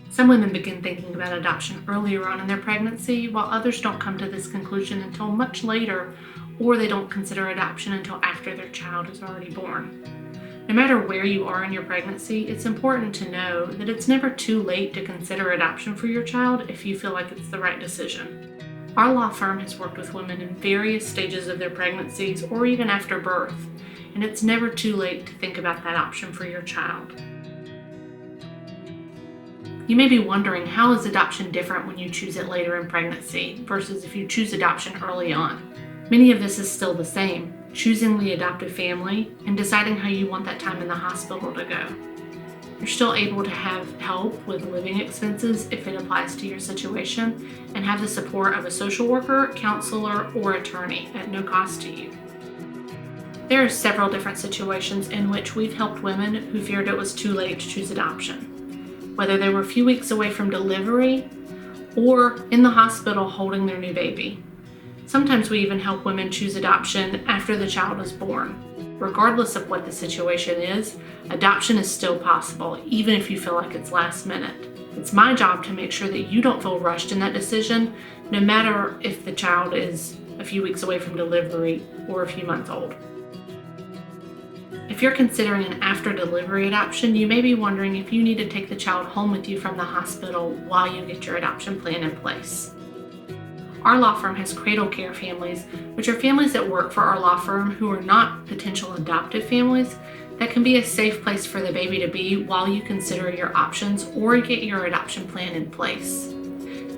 Some women begin thinking about adoption earlier on in their pregnancy, while others don't come to this conclusion until much later, or they don't consider adoption until after their child is already born. No matter where you are in your pregnancy, it's important to know that it's never too late to consider adoption for your child if you feel like it's the right decision. Our law firm has worked with women in various stages of their pregnancies or even after birth, and it's never too late to think about that option for your child. You may be wondering, how is adoption different when you choose it later in pregnancy versus if you choose adoption early on? Many of this is still the same: choosing the adoptive family and deciding how you want that time in the hospital to go. You're still able to have help with living expenses if it applies to your situation, and have the support of a social worker, counselor, or attorney at no cost to you. There are several different situations in which we've helped women who feared it was too late to choose adoption, whether they were a few weeks away from delivery or in the hospital holding their new baby. Sometimes we even help women choose adoption after the child is born. Regardless of what the situation is, adoption is still possible, even if you feel like it's last minute. It's my job to make sure that you don't feel rushed in that decision, no matter if the child is a few weeks away from delivery or a few months old. If you're considering an after-delivery adoption, you may be wondering if you need to take the child home with you from the hospital while you get your adoption plan in place. Our law firm has cradle care families, which are families that work for our law firm who are not potential adoptive families, that can be a safe place for the baby to be while you consider your options or get your adoption plan in place.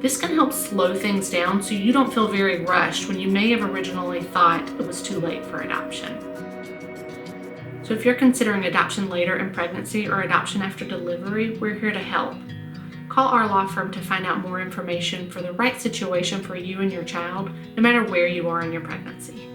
This can help slow things down so you don't feel very rushed when you may have originally thought it was too late for adoption. So if you're considering adoption later in pregnancy or adoption after delivery, we're here to help. Call our law firm to find out more information for the right situation for you and your child, no matter where you are in your pregnancy.